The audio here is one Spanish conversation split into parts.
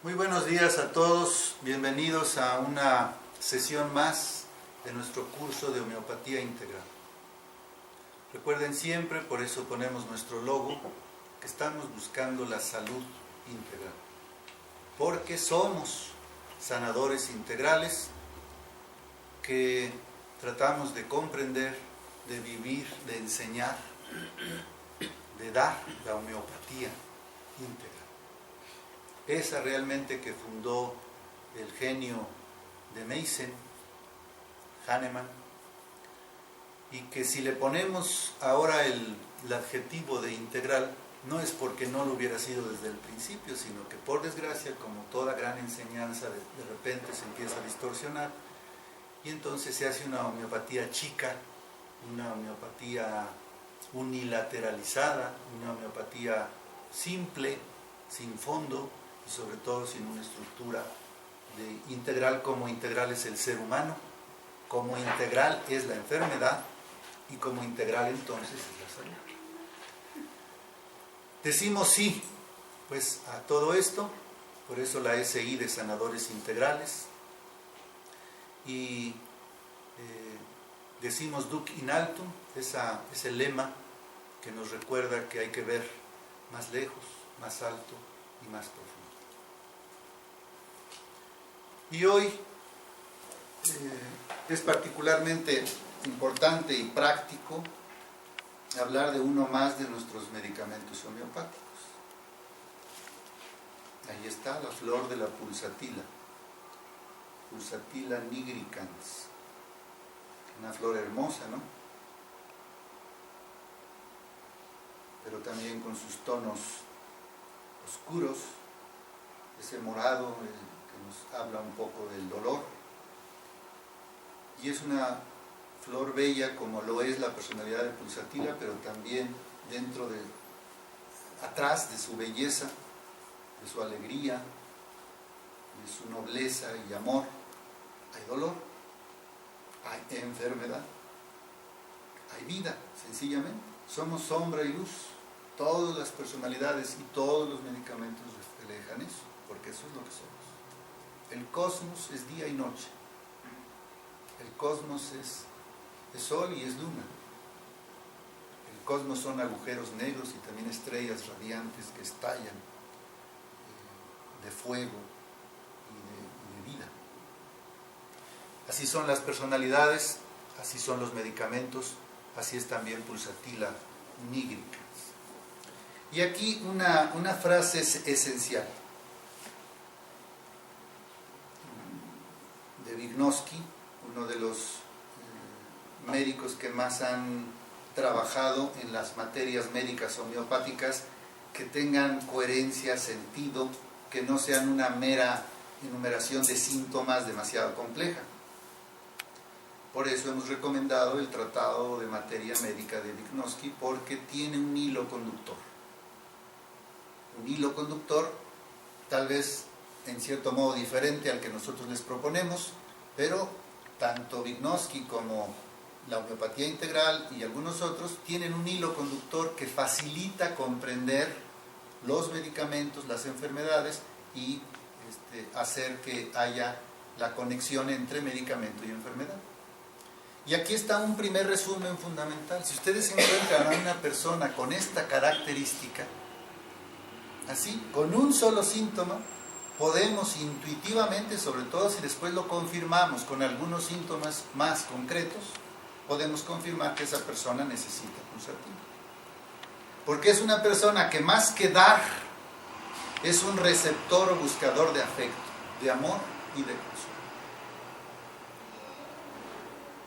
Muy buenos días a todos, bienvenidos a una sesión más de nuestro curso de homeopatía integral. Recuerden siempre, por eso ponemos nuestro logo, que estamos buscando la salud integral, porque somos sanadores integrales que tratamos de comprender, de vivir, de enseñar, de dar la homeopatía integral. Esa realmente que fundó el genio de Meissen, Hahnemann, y que si le ponemos ahora el adjetivo de integral, no es porque no lo hubiera sido desde el principio, sino que por desgracia, como toda gran enseñanza, de repente se empieza a distorsionar, y entonces se hace una homeopatía chica, una homeopatía unilateralizada, una homeopatía simple, sin fondo, y sobre todo sin una estructura de integral. Como integral es el ser humano, como integral es la enfermedad, y como integral entonces es la salud. Decimos sí, pues, a todo esto, por eso la SI de sanadores integrales, y decimos Duc in altum, ese lema que nos recuerda que hay que ver más lejos, más alto y más profundo. Y hoy es particularmente importante y práctico hablar de uno más de nuestros medicamentos homeopáticos. Ahí está la flor de la pulsatila, Pulsatilla nigricans, una flor hermosa, ¿no? Pero también con sus tonos oscuros, ese morado que nos habla un poco del dolor. Y es una flor bella como lo es la personalidad de Pulsatilla, pero también atrás de su belleza, de su alegría, de su nobleza y amor, hay dolor, hay enfermedad, hay vida, sencillamente. Somos sombra y luz. Todas las personalidades y todos los medicamentos reflejan eso, porque eso es lo que somos. El cosmos es día y noche. El cosmos es sol y es luna. El cosmos son agujeros negros y también estrellas radiantes que estallan de fuego y de vida. Así son las personalidades, así son los medicamentos, así es también Pulsatilla nigricans. Y aquí una frase esencial de Vygotsky, uno de los médicos que más han trabajado en las materias médicas homeopáticas, que tengan coherencia, sentido, que no sean una mera enumeración de síntomas demasiado compleja. Por eso hemos recomendado el Tratado de Materia Médica de Vygotsky, porque tiene un hilo conductor. Un hilo conductor, tal vez en cierto modo diferente al que nosotros les proponemos, pero tanto Vygotsky como la homeopatía integral y algunos otros tienen un hilo conductor que facilita comprender los medicamentos, las enfermedades y hacer que haya la conexión entre medicamento y enfermedad. Y aquí está un primer resumen fundamental. Si ustedes encuentran a una persona con esta característica, así, con un solo síntoma, podemos intuitivamente, sobre todo si después lo confirmamos con algunos síntomas más concretos, podemos confirmar que esa persona necesita Pulsatilla. Porque es una persona que más que dar, es un receptor o buscador de afecto, de amor y de consuelo.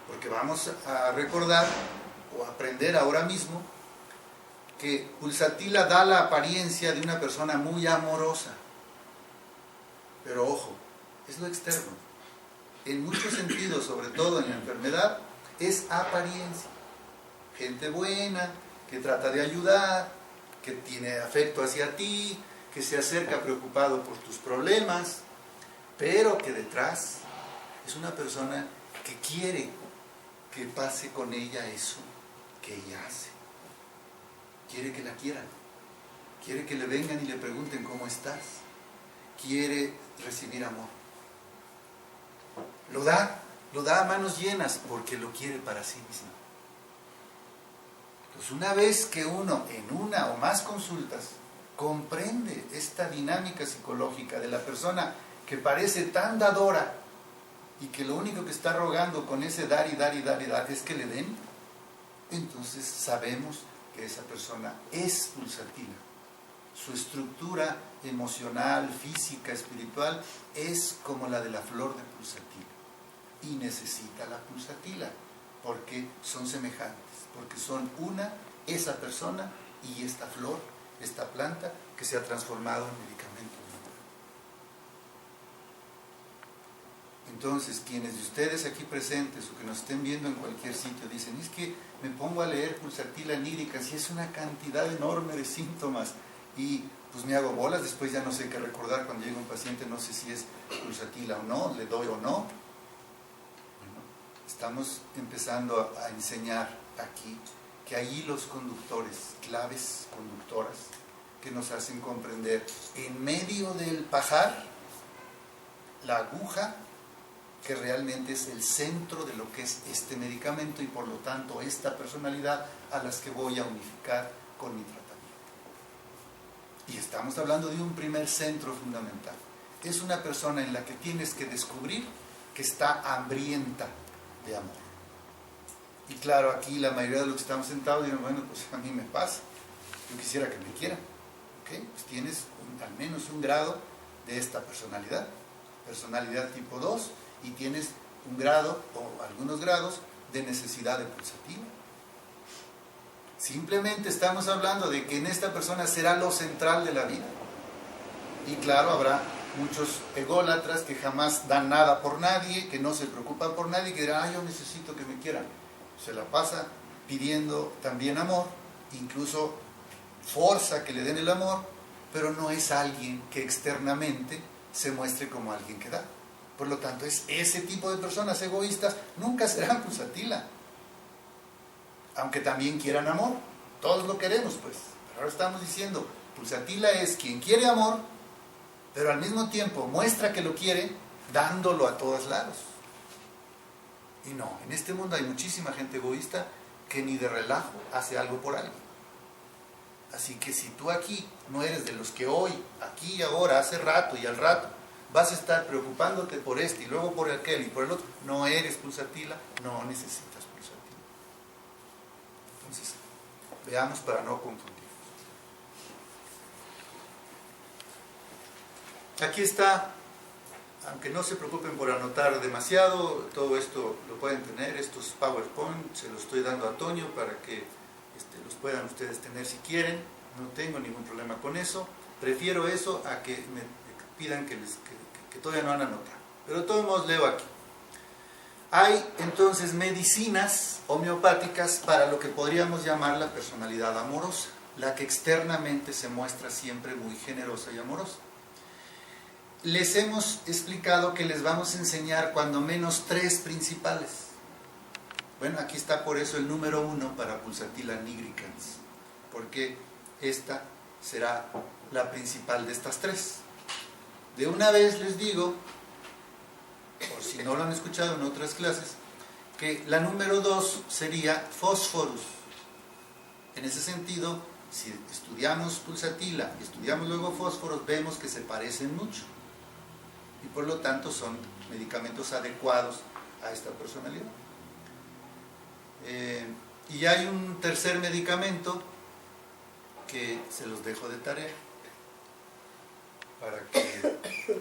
Porque vamos a recordar o aprender ahora mismo que Pulsatilla da la apariencia de una persona muy amorosa. Pero ojo, es lo externo. En muchos sentidos, sobre todo en la enfermedad, es apariencia. Gente buena, que trata de ayudar, que tiene afecto hacia ti, que se acerca preocupado por tus problemas, pero que detrás es una persona que quiere que pase con ella eso que ella hace. Quiere que la quieran, quiere que le vengan y le pregunten cómo estás, quiere recibir amor. Lo da a manos llenas porque lo quiere para sí mismo. Pues una vez que uno en una o más consultas comprende esta dinámica psicológica de la persona que parece tan dadora y que lo único que está rogando con ese dar y dar y dar y dar es que le den, entonces sabemos que esa persona es pulsatila. Su estructura emocional, física, espiritual es como la de la flor de pulsatila y necesita la pulsatila porque son semejantes, porque son una, esa persona y esta flor, esta planta que se ha transformado en medicamento. Entonces, quienes de ustedes aquí presentes o que nos estén viendo en cualquier sitio dicen, es que me pongo a leer pulsatila nigrica, si es una cantidad enorme de síntomas y pues me hago bolas, después ya no sé qué recordar cuando llega un paciente, no sé si es pulsatila o no, le doy o no. Bueno, estamos empezando a enseñar aquí que hay hilos conductores, claves conductoras que nos hacen comprender en medio del pajar la aguja que realmente es el centro de lo que es este medicamento y por lo tanto esta personalidad a las que voy a unificar con mi tratamiento. Y estamos hablando de un primer centro fundamental. Es una persona en la que tienes que descubrir que está hambrienta de amor. Y claro, aquí la mayoría de los que estamos sentados dicen, bueno, pues a mí me pasa, yo quisiera que me quieran. ¿Okay? Pues tienes al menos un grado de esta personalidad tipo 2, y tienes un grado o algunos grados de necesidad de pulsatila. Simplemente estamos hablando de que en esta persona será lo central de la vida. Y claro, habrá muchos ególatras que jamás dan nada por nadie, que no se preocupan por nadie, que dirán, yo necesito que me quieran. Se la pasa pidiendo también amor, incluso forza que le den el amor, pero no es alguien que externamente se muestre como alguien que da. Por lo tanto, es ese tipo de personas egoístas nunca serán pulsatila. Aunque también quieran amor. Todos lo queremos, pues. Pero ahora estamos diciendo, pulsatila es quien quiere amor, pero al mismo tiempo muestra que lo quiere dándolo a todos lados. Y no, en este mundo hay muchísima gente egoísta que ni de relajo hace algo por alguien. Así que si tú aquí no eres de los que hoy, aquí y ahora, hace rato y al rato, vas a estar preocupándote por este y luego por aquel y por el otro, no eres pulsatila, no necesitas pulsatila. Entonces, veamos para no confundirnos. Aquí está, aunque no se preocupen por anotar demasiado, todo esto lo pueden tener, estos PowerPoint, se los estoy dando a Toño para que los puedan ustedes tener si quieren, no tengo ningún problema con eso, prefiero eso a que me pidan que todavía no han anotado, pero de todos modos leo aquí. Hay entonces medicinas homeopáticas para lo que podríamos llamar la personalidad amorosa, la que externamente se muestra siempre muy generosa y amorosa. Les hemos explicado que les vamos a enseñar cuando menos 3 principales. Bueno, aquí está por eso el número 1 para Pulsatila nigricans, porque esta será la principal de estas 3. De una vez les digo, por si no lo han escuchado en otras clases, que la número 2 sería Phosphorus. En ese sentido, si estudiamos Pulsatila y estudiamos luego Phosphorus, vemos que se parecen mucho. Y por lo tanto son medicamentos adecuados a esta personalidad. Y hay un tercer medicamento que se los dejo de tarea,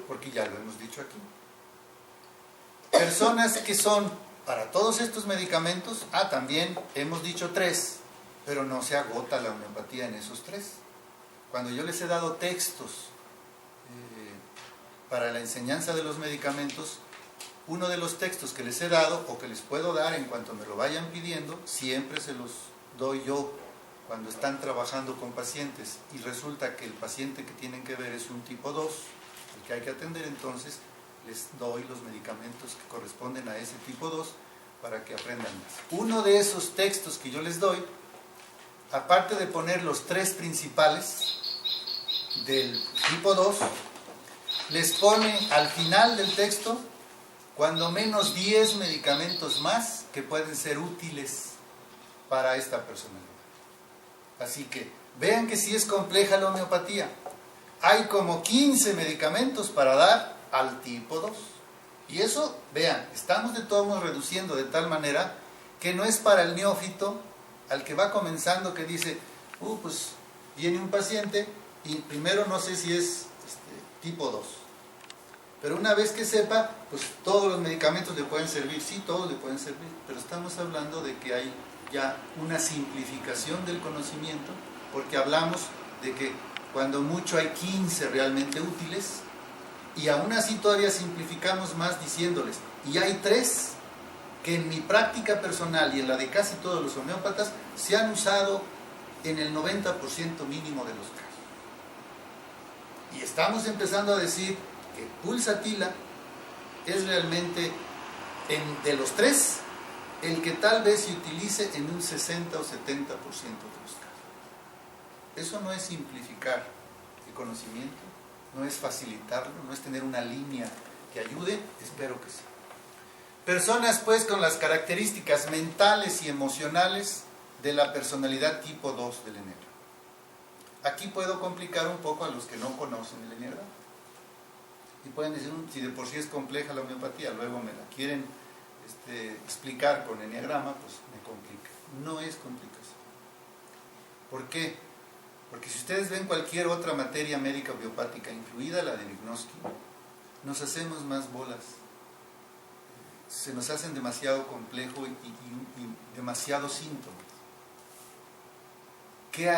porque ya lo hemos dicho aquí. Personas que son para todos estos medicamentos, también hemos dicho 3, pero no se agota la homeopatía en esos 3. Cuando yo les he dado textos para la enseñanza de los medicamentos, uno de los textos que les he dado o que les puedo dar en cuanto me lo vayan pidiendo, siempre se los doy yo cuando están trabajando con pacientes y resulta que el paciente que tienen que ver es un tipo 2, el que hay que atender, entonces les doy los medicamentos que corresponden a ese tipo 2 para que aprendan más. Uno de esos textos que yo les doy, aparte de poner los 3 principales del tipo 2, les pone al final del texto cuando menos 10 medicamentos más que pueden ser útiles para esta personalidad. Así que vean que sí es compleja la homeopatía. Hay como 15 medicamentos para dar al tipo 2. Y eso, vean, estamos de todos modos reduciendo de tal manera que no es para el neófito, al que va comenzando, que dice, pues viene un paciente y primero no sé si es tipo 2. Pero una vez que sepa, pues todos los medicamentos le pueden servir, sí, todos le pueden servir, pero estamos hablando de que hay ya una simplificación del conocimiento, porque hablamos de que cuando mucho hay 15 realmente útiles, y aún así todavía simplificamos más diciéndoles, y hay 3 que en mi práctica personal y en la de casi todos los homeópatas se han usado en el 90% mínimo de los casos. Y estamos empezando a decir que pulsatila es realmente, de los 3, el que tal vez se utilice en un 60 o 70% de los casos. Eso no es simplificar el conocimiento, no es facilitarlo, no es tener una línea que ayude, espero que sí. Personas pues con las características mentales y emocionales de la personalidad tipo 2 del Eneagrama. Aquí puedo complicar un poco a los que no conocen el Eneagrama. Y pueden decir, si de por sí es compleja la homeopatía, luego me la quieren explicar con Eneagrama, pues me complica. No es complicación. ¿Por qué? Porque si ustedes ven cualquier otra materia médica biopática, incluida la de Vygotsky, nos hacemos más bolas. Se nos hacen demasiado complejo y demasiados síntomas. ¿Qué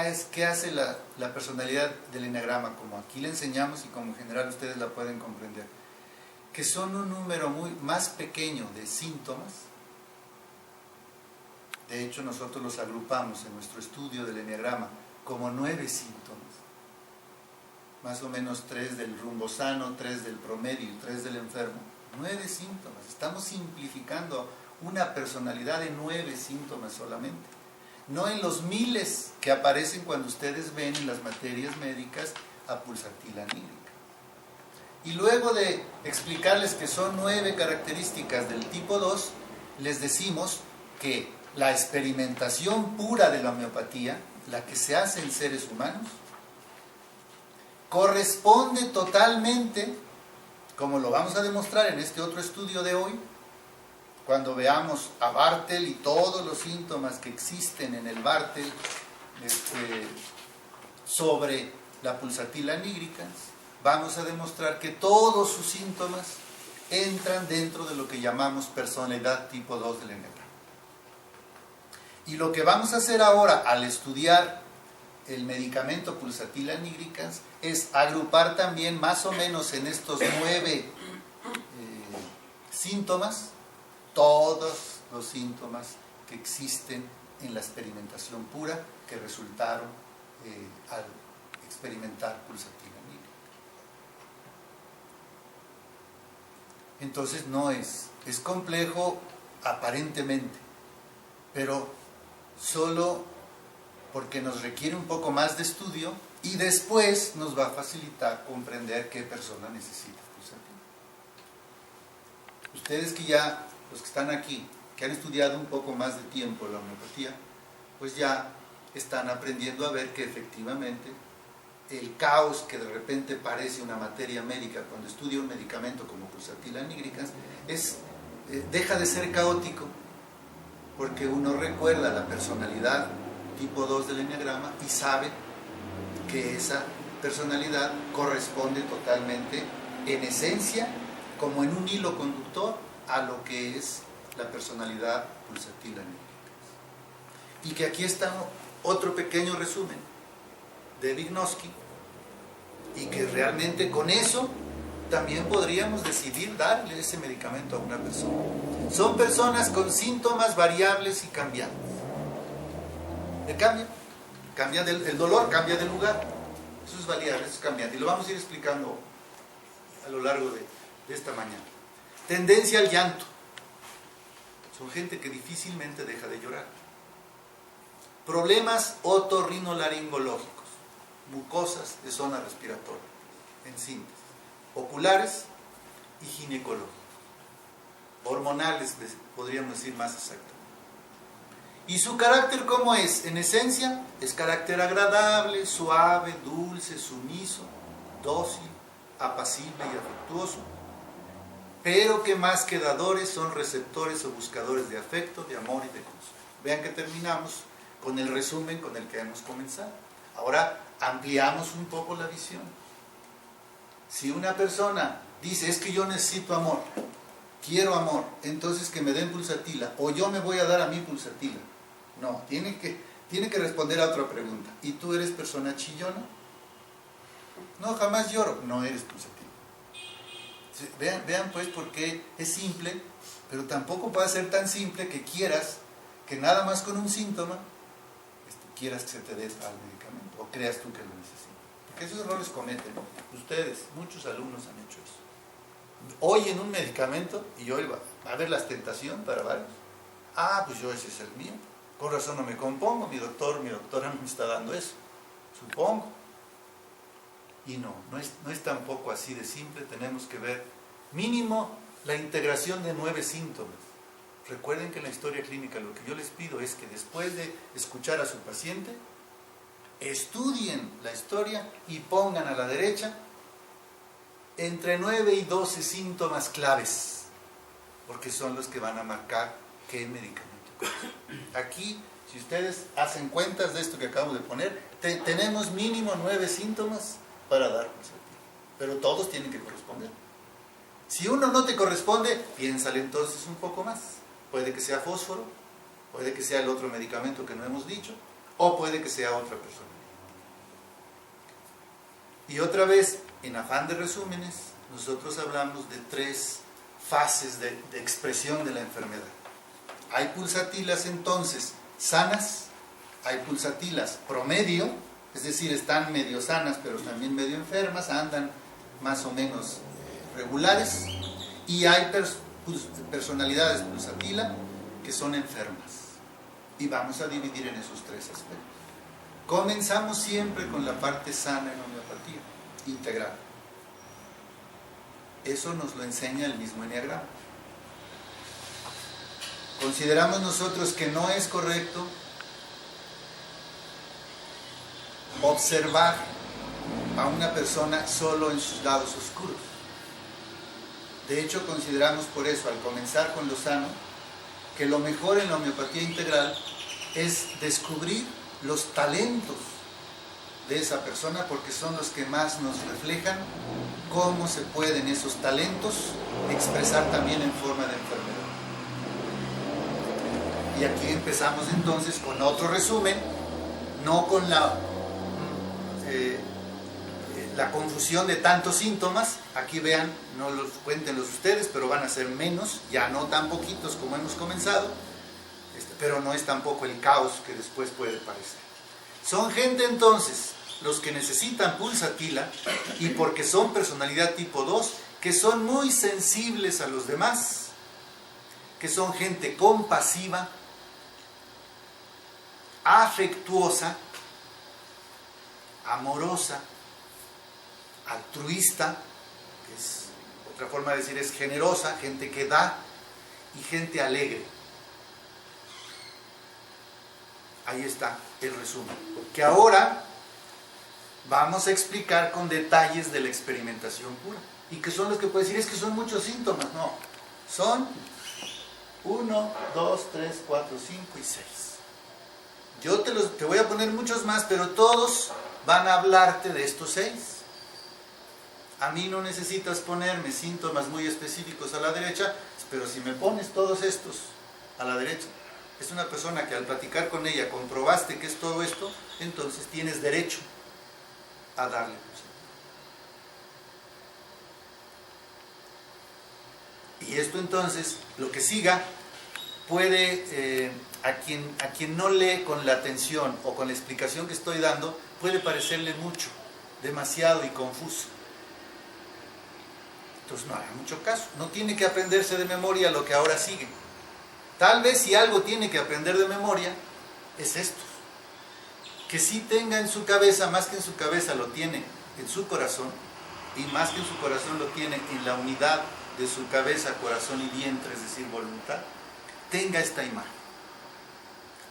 hace la personalidad del Eneagrama? Como aquí le enseñamos y como en general ustedes la pueden comprender, que son un número más pequeño de síntomas. De hecho, nosotros los agrupamos en nuestro estudio del Eneagrama como 9 síntomas. Más o menos 3 del rumbo sano, 3 del promedio y 3 del enfermo. 9 síntomas. Estamos simplificando una personalidad de 9 síntomas solamente. No en los miles que aparecen cuando ustedes ven en las materias médicas a pulsatila nígrica. Y luego de explicarles que son 9 características del tipo 2, les decimos que la experimentación pura de la homeopatía, la que se hace en seres humanos, corresponde totalmente, como lo vamos a demostrar en este otro estudio de hoy, cuando veamos a Bartel y todos los síntomas que existen en el Bartel sobre la pulsatila nígrica, vamos a demostrar que todos sus síntomas entran dentro de lo que llamamos personalidad tipo 2 del Eneagrama. Y lo que vamos a hacer ahora al estudiar el medicamento pulsatila nigricans es agrupar también más o menos en estos 9 síntomas todos los síntomas que existen en la experimentación pura que resultaron al experimentar pulsatila nígrica. Entonces no es complejo aparentemente, pero solo porque nos requiere un poco más de estudio y después nos va a facilitar comprender qué persona necesita pulsatila. Ustedes que ya, los que están aquí, que han estudiado un poco más de tiempo la homeopatía, pues ya están aprendiendo a ver que efectivamente el caos que de repente parece una materia médica cuando estudia un medicamento como pulsatila nigricans deja de ser caótico, porque uno recuerda la personalidad tipo 2 del Eneagrama y sabe que esa personalidad corresponde totalmente, en esencia, como en un hilo conductor, a lo que es la personalidad pulsatila nígrica. Y que aquí está otro pequeño resumen de Vygotsky, y que realmente con eso también podríamos decidir darle ese medicamento a una persona. Son personas con síntomas variables y cambiantes. El dolor cambia de lugar. Eso es variable, eso es cambiante. Y lo vamos a ir explicando a lo largo de esta mañana. Tendencia al llanto. Son gente que difícilmente deja de llorar. Problemas otorrinolaringológicos. Mucosas de zona respiratoria, en síntesis. oculares y ginecológicos, hormonales, podríamos decir más exacto. ¿Y su carácter cómo es? En esencia, es carácter agradable, suave, dulce, sumiso, dócil, apacible y afectuoso, pero que más que dadores son receptores o buscadores de afecto, de amor y de consuelo. Vean que terminamos con el resumen con el que hemos comenzado. Ahora ampliamos un poco la visión. Si una persona dice, es que yo necesito amor, quiero amor, entonces que me den pulsatila, o yo me voy a dar a mí pulsatila. No, tiene que responder a otra pregunta. ¿Y tú eres persona chillona? No, jamás lloro. No eres pulsatila. Vean pues por qué es simple, pero tampoco puede ser tan simple que quieras que nada más con un síntoma quieras que se te dé al medicamento o creas tú que lo necesitas. Porque esos errores cometen ustedes, muchos alumnos han hecho eso. Oyen un medicamento y hoy va a haber la tentación para varios. Ah, pues yo ese es el mío. Con razón no me compongo, mi doctora me está dando eso, supongo. Y no es tampoco así de simple. Tenemos que ver mínimo la integración de 9 síntomas. Recuerden que en la historia clínica lo que yo les pido es que después de escuchar a su paciente, estudien la historia y pongan a la derecha entre 9 y 12 síntomas claves, porque son los que van a marcar qué medicamento. Aquí, si ustedes hacen cuentas de esto que acabo de poner, tenemos mínimo 9 síntomas para dar pulsatila, pero todos tienen que corresponder. Si uno no te corresponde, piénsale entonces un poco más. Puede que sea fósforo, puede que sea el otro medicamento que no hemos dicho, o puede que sea otra persona. Y otra vez, en afán de resúmenes, nosotros hablamos de 3 fases de expresión de la enfermedad. Hay pulsatilas entonces sanas, hay pulsatilas promedio, es decir, están medio sanas pero también medio enfermas, andan más o menos regulares, y hay personalidades pulsatila que son enfermas. Y vamos a dividir en esos 3 aspectos. Comenzamos siempre con la parte sana en homeopatía, integral. Eso nos lo enseña el mismo Enneagrama. Consideramos nosotros que no es correcto observar a una persona solo en sus lados oscuros. De hecho, consideramos por eso, al comenzar con lo sano, que lo mejor en la homeopatía integral es descubrir los talentos de esa persona, porque son los que más nos reflejan cómo se pueden esos talentos expresar también en forma de enfermedad. Y aquí empezamos entonces con otro resumen, no con la confusión de tantos síntomas. Aquí vean, no los cuéntenlos ustedes, pero van a ser menos, ya no tan poquitos como hemos comenzado, pero no es tampoco el caos que después puede parecer. Son gente entonces, los que necesitan pulsatila, y porque son personalidad tipo 2, que son muy sensibles a los demás, que son gente compasiva, afectuosa, amorosa, altruista, que es otra forma de decir es generosa, gente que da, y gente alegre. Ahí está el resumen, que ahora vamos a explicar con detalles de la experimentación pura, y que son los que puede decir, es que son muchos síntomas. No, son 1, 2, 3, 4, 5 y 6. Yo te voy a poner muchos más, pero todos van a hablarte de estos 6. A mí no necesitas ponerme síntomas muy específicos a la derecha, pero si me pones todos estos a la derecha, es una persona que al platicar con ella comprobaste que es todo esto, entonces tienes derecho a darle pulsatila. Y esto entonces, lo que siga, puede, a quien no lee con la atención o con la explicación que estoy dando, puede parecerle mucho, demasiado y confuso. Entonces no haga mucho caso, no tiene que aprenderse de memoria lo que ahora sigue. Tal vez si algo tiene que aprender de memoria, es esto. Que sí tenga en su cabeza, más que en su cabeza lo tiene en su corazón, y más que en su corazón lo tiene en la unidad de su cabeza, corazón y vientre, es decir, voluntad, tenga esta imagen.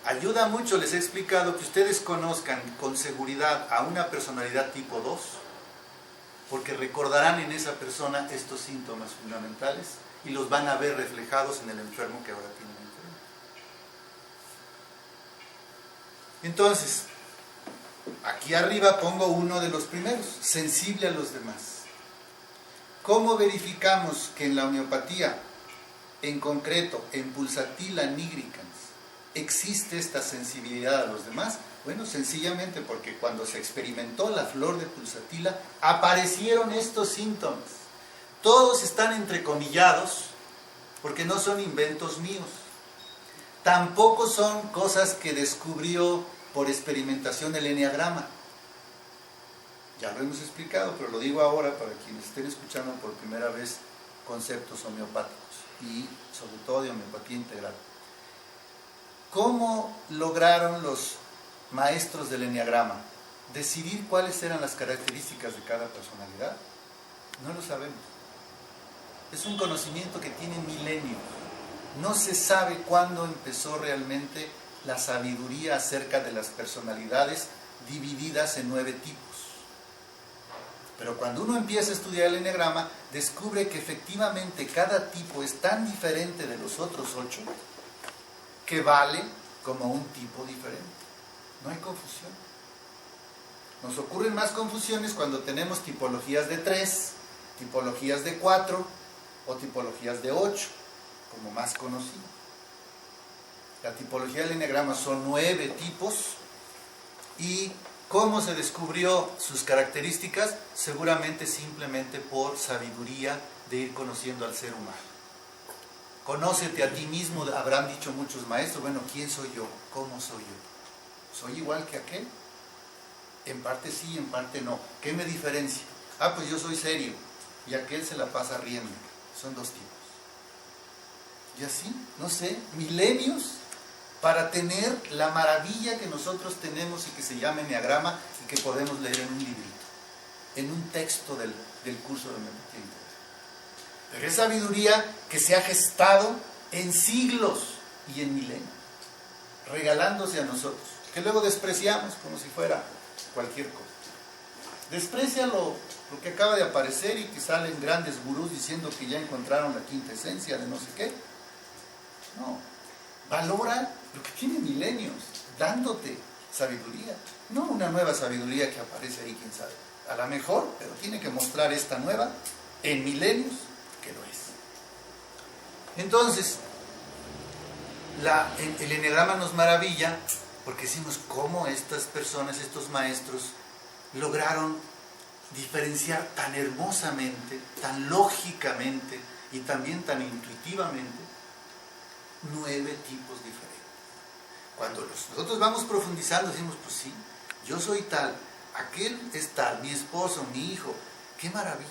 Ayuda mucho, les he explicado, que ustedes conozcan con seguridad a una personalidad tipo 2, porque recordarán en esa persona estos síntomas fundamentales y los van a ver reflejados en el enfermo que ahora tiene la enfermedad. Entonces, aquí arriba pongo uno de los primeros, sensible a los demás. ¿Cómo verificamos que en la homeopatía, en concreto en Pulsatilla nigricans, existe esta sensibilidad a los demás? Bueno, sencillamente porque cuando se experimentó la flor de Pulsatilla, aparecieron estos síntomas. Todos están entrecomillados, porque no son inventos míos. Tampoco son cosas que descubrió por experimentación el eneagrama. Ya lo hemos explicado, pero lo digo ahora para quienes estén escuchando por primera vez conceptos homeopáticos y sobre todo de homeopatía integral. ¿Cómo lograron los maestros del eneagrama decidir cuáles eran las características de cada personalidad? No lo sabemos. Es un conocimiento que tiene milenios. No se sabe cuándo empezó realmente la sabiduría acerca de las personalidades divididas en 9 tipos. Pero cuando uno empieza a estudiar el eneagrama, descubre que efectivamente cada tipo es tan diferente de los otros 8 que vale como un tipo diferente. No hay confusión. Nos ocurren más confusiones cuando tenemos tipologías de 3, tipologías de 4 o tipologías de 8, como más conocido. La tipología del eneagrama son 9 tipos. ¿Y cómo se descubrió sus características? Seguramente simplemente por sabiduría de ir conociendo al ser humano. Conócete a ti mismo, habrán dicho muchos maestros. Bueno, ¿quién soy yo? ¿Cómo soy yo? ¿Soy igual que aquel? En parte sí, en parte no. ¿Qué me diferencia? Ah, pues yo soy serio y aquel se la pasa riendo. Son 2 tipos. Y así, no sé, milenios para tener la maravilla que nosotros tenemos y que se llama eneagrama y que podemos leer en un librito, en un texto del curso de homeopatía integral. Pero es sabiduría que se ha gestado en siglos y en milenios, regalándose a nosotros, que luego despreciamos como si fuera cualquier cosa. Desprecia lo que acaba de aparecer y que salen grandes gurús diciendo que ya encontraron la quinta esencia de no sé qué. No, valora lo que tiene milenios, dándote sabiduría, no una nueva sabiduría que aparece ahí, quién sabe. A lo mejor, pero tiene que mostrar esta nueva en milenios que lo es. Entonces, el eneagrama nos maravilla porque decimos cómo estas personas, estos maestros, lograron diferenciar tan hermosamente, tan lógicamente y también tan intuitivamente 9 tipos diferentes. Cuando nosotros vamos profundizando decimos, pues sí, yo soy tal, aquel es tal, mi esposo, mi hijo, qué maravilla.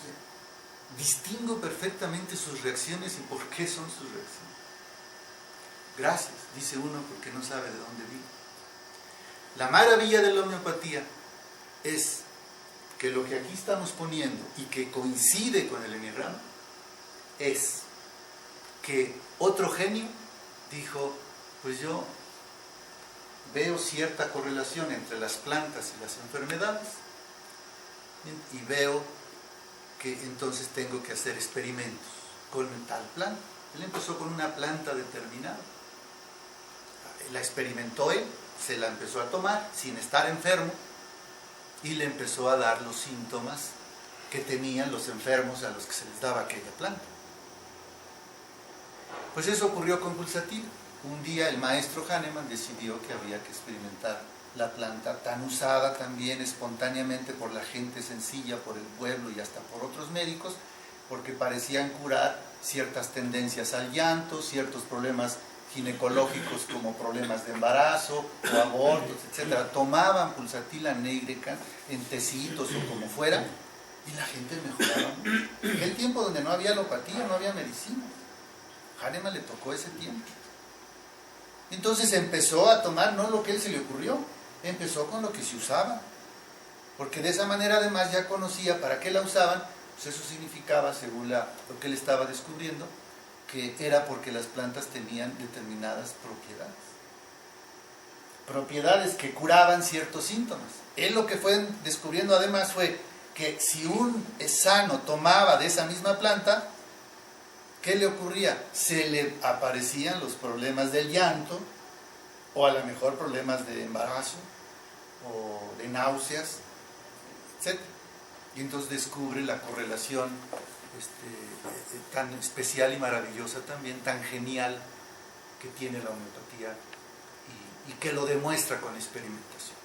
Distingo perfectamente sus reacciones y por qué son sus reacciones. Gracias, dice uno, porque no sabe de dónde vive. La maravilla de la homeopatía es que lo que aquí estamos poniendo y que coincide con el eneagrama es que otro genio dijo, pues yo veo cierta correlación entre las plantas y las enfermedades y veo que entonces tengo que hacer experimentos con tal planta. Él empezó con una planta determinada, la experimentó él, se la empezó a tomar sin estar enfermo y le empezó a dar los síntomas que tenían los enfermos a los que se les daba aquella planta. Pues eso ocurrió con Pulsatilla. Un día el maestro Hahnemann decidió que había que experimentar la planta tan usada también espontáneamente por la gente sencilla, por el pueblo y hasta por otros médicos, porque parecían curar ciertas tendencias al llanto, ciertos problemas ginecológicos como problemas de embarazo o abortos, etc. Tomaban Pulsatilla nigricans en tecitos o como fuera y la gente mejoraba. En aquel tiempo donde no había alopatía, no había medicina. Hahnemann le tocó ese tiempo. Entonces empezó a tomar no lo que a él se le ocurrió, empezó con lo que se usaba, porque de esa manera además ya conocía para qué la usaban Pues eso significaba, según lo que él estaba descubriendo, que era porque las plantas tenían determinadas propiedades. Propiedades que curaban ciertos síntomas. Él lo que fue descubriendo además fue que si un sano tomaba de esa misma planta, ¿qué le ocurría? Se le aparecían los problemas del llanto, o a lo mejor problemas de embarazo, o de náuseas, etc. Y entonces descubre la correlación tan especial y maravillosa también, tan genial que tiene la homeopatía y que lo demuestra con experimentaciones.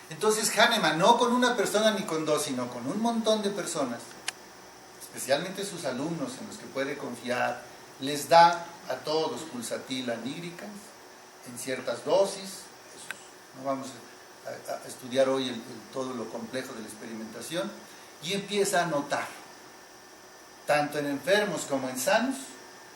Entonces Hahnemann, no con una persona ni con dos, sino con un montón de personas, especialmente sus alumnos en los que puede confiar, les da a todos pulsatila nigricans en ciertas dosis. No vamos a estudiar hoy todo lo complejo de la experimentación, y empieza a notar, tanto en enfermos como en sanos.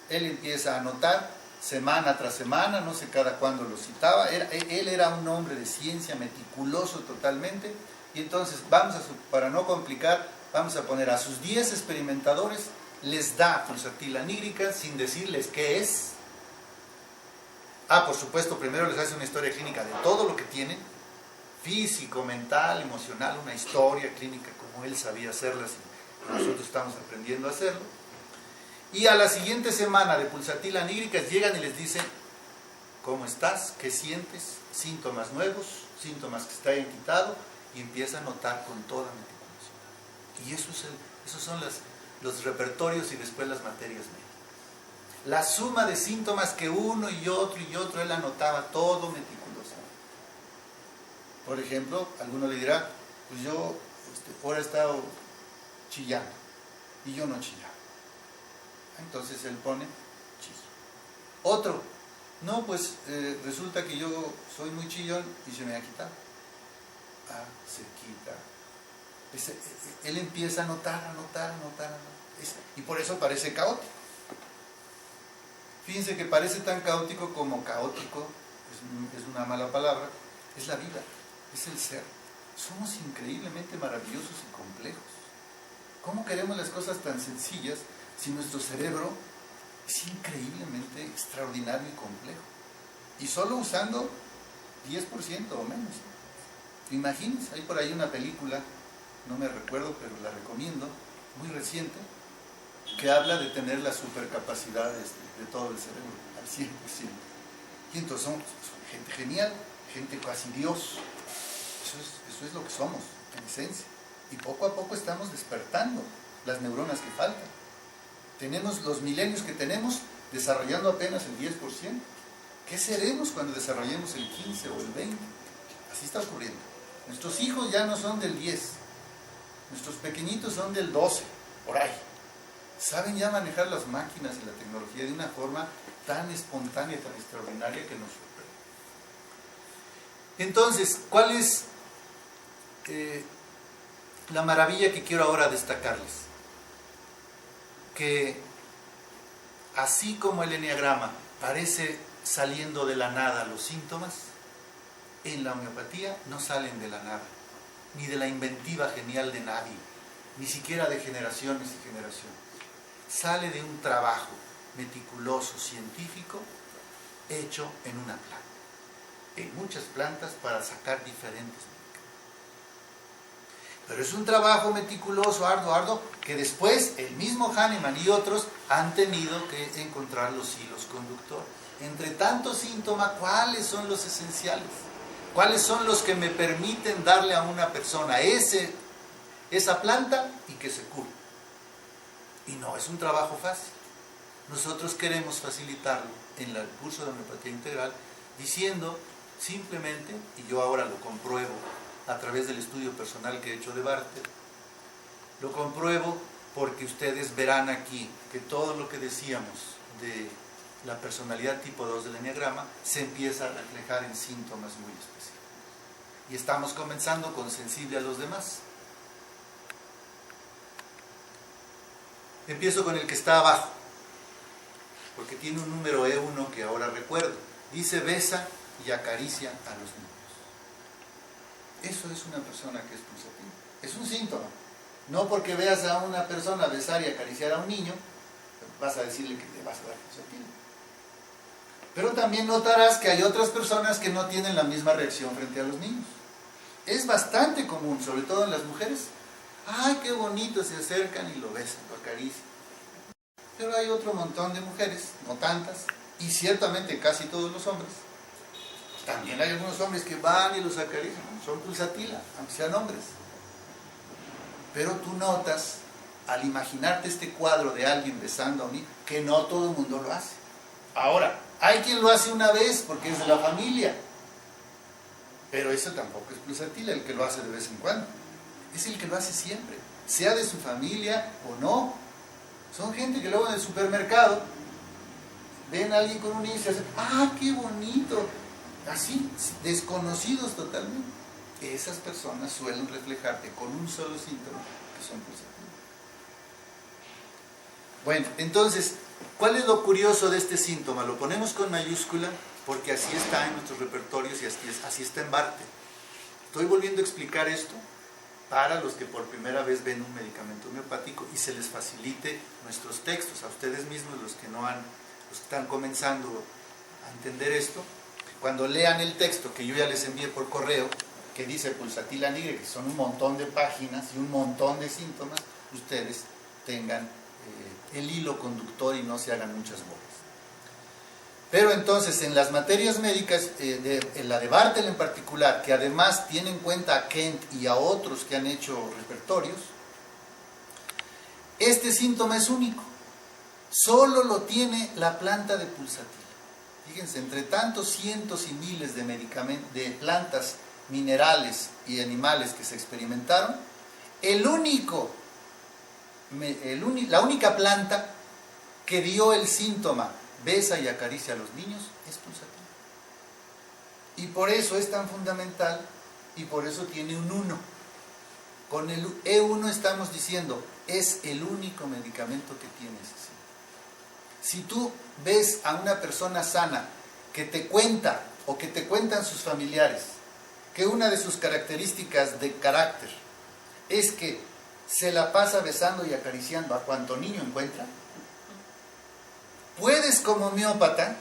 Él empieza a notar semana tras semana, no sé cada cuándo lo citaba. Él era un hombre de ciencia, meticuloso totalmente, y entonces para no complicar, vamos a poner a sus 10 experimentadores, les da pulsatila nigricans sin decirles qué es. Por supuesto, primero les hace una historia clínica de todo lo que tienen, físico, mental, emocional, una historia clínica como él sabía hacerlas y nosotros estamos aprendiendo a hacerlo. Y a la siguiente semana de pulsatila nigricans llegan y les dicen: ¿cómo estás? ¿Qué sientes? Síntomas nuevos, síntomas que se te hayan quitado, y empieza a notar con toda meticulosidad. Y esos son los repertorios y después las materias médicas. La suma de síntomas que uno y otro, él anotaba todo meticulosamente. Por ejemplo, alguno le dirá: pues yo ahora he estado chillando, y yo no chillaba. Entonces él pone chillo. Otro: no, pues resulta que yo soy muy chillón y se me ha quitado. Se quita. Él empieza a notar. Y por eso parece caótico. Fíjense que parece tan caótico como caótico, es una mala palabra, es la vida, es el ser. Somos increíblemente maravillosos y complejos. ¿Cómo queremos las cosas tan sencillas si nuestro cerebro es increíblemente extraordinario y complejo? Y solo usando 10% o menos. Imagínense, hay por ahí una película, no me recuerdo, pero la recomiendo, muy reciente, que habla de tener las supercapacidades de todo el cerebro al 100%. Y entonces son gente genial, gente casi Dios. Eso es lo que somos, en esencia. Y poco a poco estamos despertando las neuronas que faltan. Tenemos los milenios que tenemos desarrollando apenas el 10%. ¿Qué seremos cuando desarrollemos el 15 o el 20? Así está ocurriendo. Nuestros hijos ya no son del 10. Nuestros pequeñitos son del 12, por ahí. Saben ya manejar las máquinas y la tecnología de una forma tan espontánea y tan extraordinaria que nos sorprende. Entonces, ¿cuál es la maravilla que quiero ahora destacarles? Que así como el eneagrama parece saliendo de la nada los síntomas, en la homeopatía no salen de la nada, ni de la inventiva genial de nadie, ni siquiera de generaciones y generaciones. Sale de un trabajo meticuloso, científico, hecho en una planta, en muchas plantas, para sacar diferentes medicamentos. Pero es un trabajo meticuloso, arduo, que después el mismo Hahnemann y otros han tenido que encontrar los hilos conductores. Entre tantos síntomas, ¿cuáles son los esenciales? ¿Cuáles son los que me permiten darle a una persona esa planta y que se cure? Y no es un trabajo fácil. Nosotros queremos facilitarlo en el curso de homeopatía integral, diciendo simplemente, y yo ahora lo compruebo a través del estudio personal que he hecho de Barter, lo compruebo porque ustedes verán aquí que todo lo que decíamos de la personalidad tipo 2 del eneagrama se empieza a reflejar en síntomas muy específicos. Y estamos comenzando con sensible a los demás. Empiezo con el que está abajo, porque tiene un número E1 que ahora recuerdo. Dice: besa y acaricia a los niños. Eso es una persona que es pulsativa. Es un síntoma, No porque veas a una persona besar y acariciar a un niño, vas a decirle que le vas a dar pulsatila. Pero también notarás que hay otras personas que no tienen la misma reacción frente a los niños. Es bastante común, sobre todo en las mujeres. ¡Ay, qué bonito! Se acercan y lo besan, lo acarician. Pero hay otro montón de mujeres, no tantas, y ciertamente casi todos los hombres. También hay algunos hombres que van y los acarician, ¿no? Son pulsatila, aunque sean hombres. Pero tú notas, al imaginarte este cuadro de alguien besando a mí, que no todo el mundo lo hace. Ahora, hay quien lo hace una vez porque es de la familia. Pero eso tampoco es pulsatila, el que lo hace de vez en cuando. Es el que lo hace siempre, sea de su familia o no. Son gente que luego en el supermercado ven a alguien con un niño y se hacen, ¡ah, qué bonito! Así, desconocidos totalmente. Esas personas suelen reflejarte con un solo síntoma, que son pulsativos. Bueno, entonces, ¿cuál es lo curioso de este síntoma? Lo ponemos con mayúscula porque así está en nuestros repertorios y así está en Barthe. Estoy volviendo a explicar esto para los que por primera vez ven un medicamento homeopático y se les facilite nuestros textos. A ustedes mismos, los que están comenzando a entender esto, cuando lean el texto que yo ya les envié por correo, que dice pulsatila nigra, que son un montón de páginas y un montón de síntomas, ustedes tengan el hilo conductor y no se hagan muchas bolas. Pero entonces, en las materias médicas, en la de Bartel en particular, que además tiene en cuenta a Kent y a otros que han hecho repertorios, este síntoma es único. Solo lo tiene la planta de pulsatila. Fíjense, entre tantos cientos y miles de plantas, minerales y animales que se experimentaron, la única planta que dio el síntoma besa y acaricia a los niños es pulsatila. Y por eso es tan fundamental y por eso tiene un 1. Con el E1 estamos diciendo, es el único medicamento que tiene ese síntoma. Si tú ves a una persona sana que te cuenta o que te cuentan sus familiares que una de sus características de carácter es que se la pasa besando y acariciando a cuanto niño encuentra, puedes como homeópata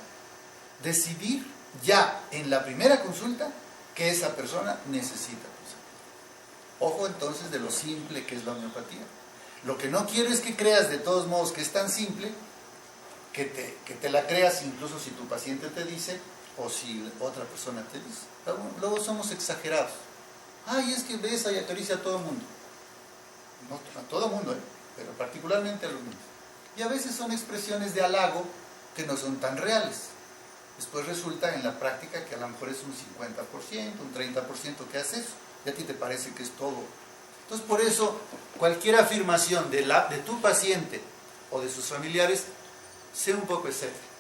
decidir ya en la primera consulta que esa persona necesita pulsatila. Ojo entonces de lo simple que es la homeopatía. Lo que no quiero es que creas de todos modos que es tan simple que te la creas incluso si tu paciente te dice o si otra persona te dice. Luego somos exagerados. Ay, es que besa y acaricia a todo el mundo. No a todo el mundo, pero particularmente a los niños. Y a veces son expresiones de halago que no son tan reales. Después resulta en la práctica que a lo mejor es un 50%, un 30% que hace eso. Y a ti te parece que es todo. Entonces por eso cualquier afirmación de tu paciente o de sus familiares, sé un poco escéptico.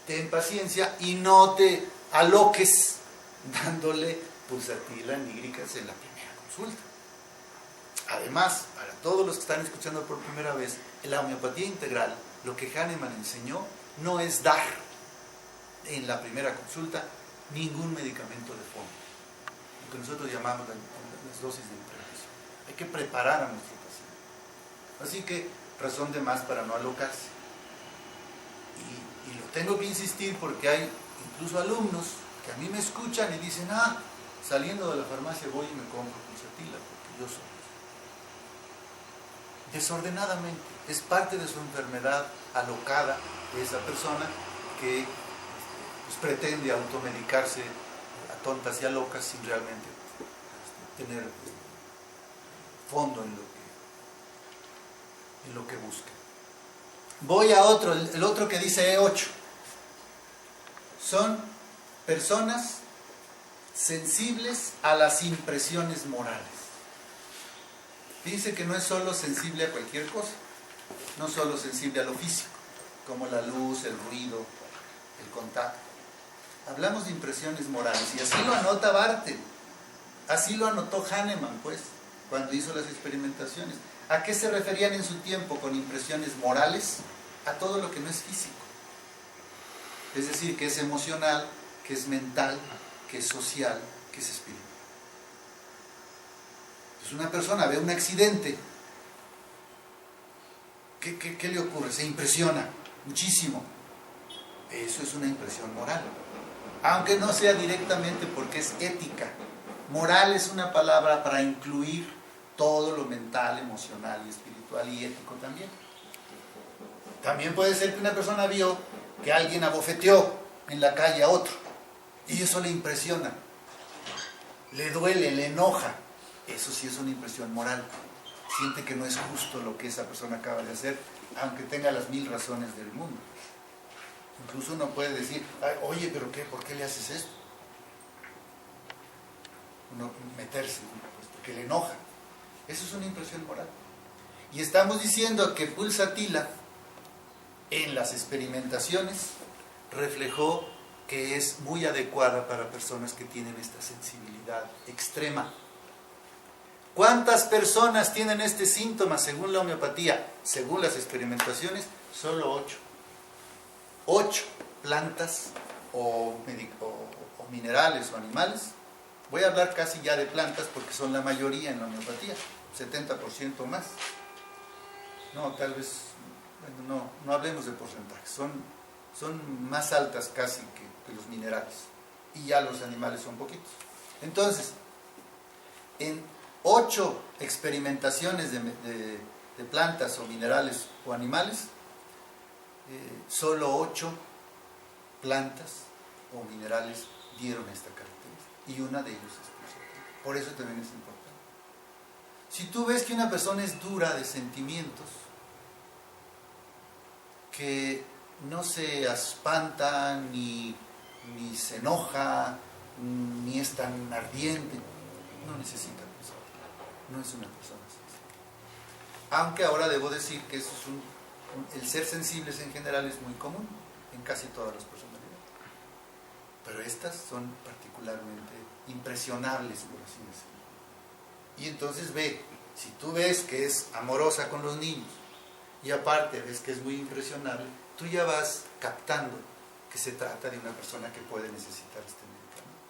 Ten paciencia y no te aloques dándole pulsatila nígricas en la primera consulta. Además, para todos los que están escuchando por primera vez, en la homeopatía integral, lo que Hahnemann enseñó no es dar en la primera consulta ningún medicamento de fondo, lo que nosotros llamamos las dosis de intervención. Hay que preparar a nuestro paciente. Así que, razón de más para no alocarse. Y lo tengo que insistir porque hay incluso alumnos que a mí me escuchan y dicen, saliendo de la farmacia voy y me compro pulsatila porque yo soy desordenadamente. Es parte de su enfermedad alocada de esa persona que pues, pretende automedicarse a tontas y a locas sin realmente tener fondo en lo que busca. Voy a otro, el otro que dice E8. Son personas sensibles a las impresiones morales. Dice que no es solo sensible a cualquier cosa, no solo sensible a lo físico, como la luz, el ruido, el contacto. Hablamos de impresiones morales y así lo anota Barthe, así lo anotó Hahnemann, pues, cuando hizo las experimentaciones. ¿A qué se referían en su tiempo con impresiones morales? A todo lo que no es físico. Es decir, que es emocional, que es mental, que es social, que es espiritual. Entonces una persona ve un accidente, ¿qué le ocurre? Se impresiona muchísimo. Eso es una impresión moral. Aunque no sea directamente, porque es ética. Moral es una palabra para incluir todo lo mental, emocional y espiritual y ético también. También puede ser que una persona vio que alguien abofeteó en la calle a otro y eso le impresiona, le duele, le enoja. Eso sí es una impresión moral. Siente que no es justo lo que esa persona acaba de hacer, aunque tenga las 1000 razones del mundo. Incluso uno puede decir, oye, pero ¿qué? ¿Por qué le haces esto? Uno meterse, pues porque le enoja. Eso es una impresión moral. Y estamos diciendo que Pulsatilla, en las experimentaciones, reflejó que es muy adecuada para personas que tienen esta sensibilidad extrema. ¿Cuántas personas tienen este síntoma según la homeopatía? Según las experimentaciones, solo 8. 8 plantas o minerales o animales. Voy a hablar casi ya de plantas porque son la mayoría en la homeopatía, 70% más. No, tal vez, bueno, no hablemos de porcentajes, son más altas casi que los minerales. Y ya los animales son poquitos. Entonces, en 8 experimentaciones de plantas o minerales o animales, solo 8 plantas o minerales dieron esta característica y una de ellos es Pulsatilla. Por eso también es importante. Si tú ves que una persona es dura de sentimientos, que no se espanta ni se enoja ni es tan ardiente, no necesita Pulsatilla, no es una persona sensible. Aunque ahora debo decir que eso es el ser sensibles en general es muy común en casi todas las personalidades. Pero estas son particularmente impresionables, por así decirlo. Y entonces si tú ves que es amorosa con los niños y aparte ves que es muy impresionable, tú ya vas captando que se trata de una persona que puede necesitar este medicamento.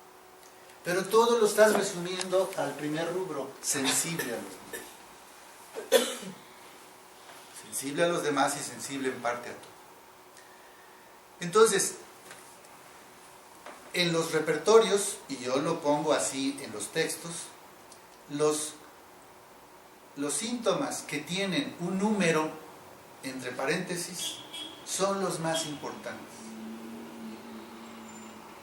Pero todo lo estás resumiendo al primer rubro, sensible a los demás. Sensible a los demás y sensible en parte a todo. Entonces, en los repertorios, y yo lo pongo así en los textos, los síntomas que tienen un número entre paréntesis son los más importantes.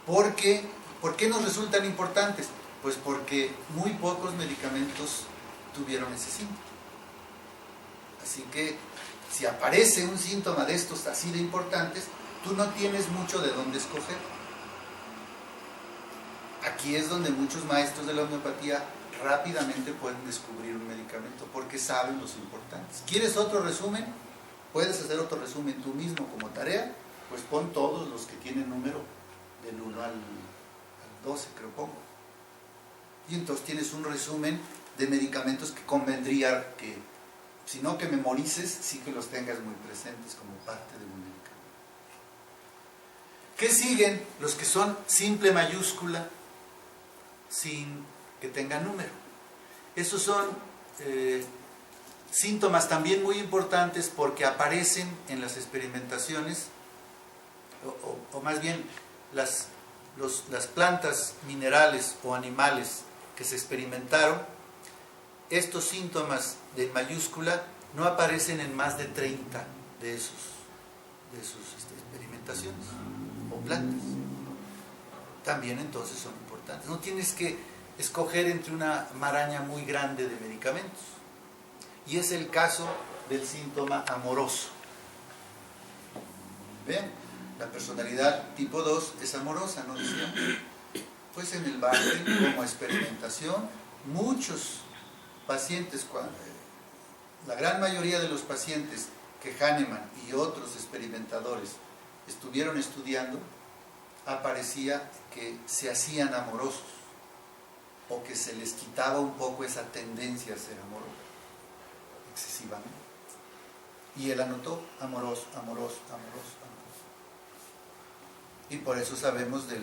¿Por qué nos resultan importantes? Pues porque muy pocos medicamentos tuvieron ese síntoma. Así que si aparece un síntoma de estos así de importantes, tú no tienes mucho de dónde escoger. Aquí es donde muchos maestros de la homeopatía rápidamente pueden descubrir un medicamento porque saben los importantes. ¿Quieres otro resumen? Puedes hacer otro resumen tú mismo como tarea, pues pon todos los que tienen número del 1 al 12, creo pongo. Y entonces tienes un resumen de medicamentos que convendría que, si no que memorices, sí que los tengas muy presentes como parte de un medicamento. ¿Qué siguen? Los que son simple mayúscula, sin que tenga número. Esos son síntomas también muy importantes porque aparecen en las experimentaciones, o más bien las plantas, minerales o animales que se experimentaron. Estos síntomas de mayúscula no aparecen en más de 30 de sus experimentaciones o plantas. También entonces son importantes. No tienes que escoger entre una maraña muy grande de medicamentos. Y es el caso del síntoma amoroso. ¿Ven? La personalidad tipo 2 es amorosa, ¿no decíamos? Pues en el Bhakti, como experimentación, muchos pacientes, la gran mayoría de los pacientes que Hahnemann y otros experimentadores estuvieron estudiando, aparecía que se hacían amorosos o que se les quitaba un poco esa tendencia a ser amorosos excesivamente. Y él anotó amoroso, amoroso, amoroso, amoroso. Y por eso sabemos de